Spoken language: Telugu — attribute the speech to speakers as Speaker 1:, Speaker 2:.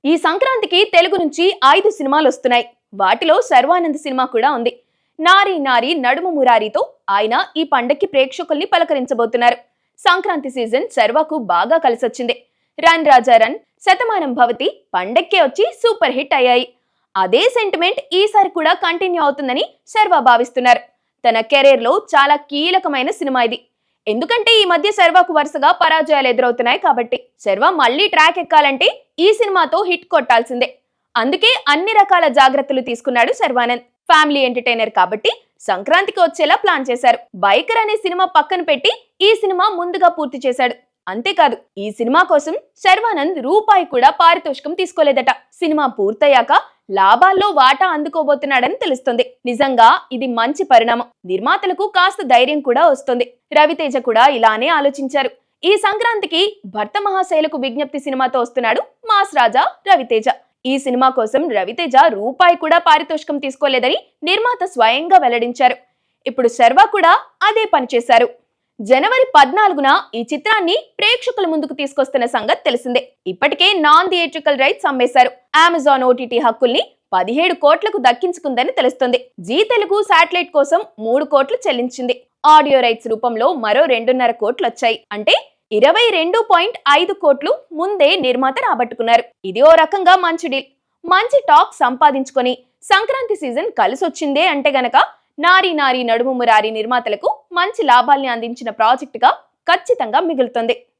Speaker 1: ఈ సంక్రాంతికి తెలుగు నుంచి 5 సినిమాలు వస్తున్నాయి. వాటిలో శర్వానంద్ సినిమా కూడా ఉంది. నారీ నారీ నడుము మురారితో ఆయన ఈ పండక్కి ప్రేక్షకుల్ని పలకరించబోతున్నారు. సంక్రాంతి సీజన్ శర్వాకు బాగా కలిసొచ్చింది. రన్ రాజా రన్, శతమానం భవతి పండక్కే వచ్చి సూపర్ హిట్ అయ్యాయి. అదే సెంటిమెంట్ ఈసారి కూడా కంటిన్యూ అవుతుందని శర్వా భావిస్తున్నారు. తన కెరీర్ లో చాలా కీలకమైన సినిమా ఇది. ఎందుకంటే ఈ మధ్య శర్వాకు వరుసగా పరాజయాలు ఎదురవుతున్నాయి కాబట్టి శర్వా మళ్లీ ట్రాక్ ఎక్కాలంటే ఈ సినిమాతో హిట్ కొట్టాల్సిందే. అందుకే అన్ని రకాల జాగ్రత్తలు తీసుకున్నాడు శర్వానంద్. ఫ్యామిలీ ఎంటర్టైనర్ కాబట్టి సంక్రాంతికి వచ్చేలా ప్లాన్ చేశారు. బైకర్ అనే సినిమా పక్కన పెట్టి ఈ సినిమా ముందుగా పూర్తి చేశాడు. అంతేకాదు, ఈ సినిమా కోసం శర్వానంద్ రూపాయి కూడా పారితోషికం తీసుకోలేదట. సినిమా పూర్తయ్యాక లాభాల్లో వాటా అందుకోబోతున్నాడని తెలుస్తుంది. నిజంగా ఇది మంచి పరిణామం. నిర్మాతలకు కాస్త ధైర్యం కూడా వస్తుంది. రవితేజ కూడా ఇలానే ఆలోచించారు. ఈ సంక్రాంతికి భర్త మహాశైలకు విజ్ఞప్తి సినిమాతో వస్తున్నాడు మాస్ రాజా రవితేజ. ఈ సినిమా కోసం రవితేజ రూపాయి కూడా పారితోషికం తీసుకోలేదని నిర్మాత స్వయంగా వెల్లడించారు. ఇప్పుడు శర్వా కూడా అదే పని చేశారు. జనవరి 14న ఈ చిత్రాన్ని ప్రేక్షకుల ముందుకు తీసుకొస్తున్న సంగతి తెలిసిందే. ఇప్పటికే నాన్ థియేట్రికల్ రైట్స్ అమ్మేశారు. అమెజాన్ ఓటీటీ హక్కుల్ని 17 కోట్లకు దక్కించుకుందని తెలుస్తుంది. జీ తెలుగు శాటిలైట్ కోసం 3 కోట్లు చెల్లించింది. ఆడియో రైట్స్ రూపంలో మరో 2.5 కోట్లు వచ్చాయి. అంటే 22.5 కోట్లు ముందే నిర్మాత రాబట్టుకున్నారు. ఇది ఓ రకంగా మంచి డీల్. మంచి టాక్ సంపాదించుకొని సంక్రాంతి సీజన్ కలిసొచ్చిందే అంటే గనక నారీ నారీ నడుము మురారి నిర్మాతలకు మంచి లాభాల్ని అందించిన ప్రాజెక్టుగా ఖచ్చితంగా మిగులుతుంది.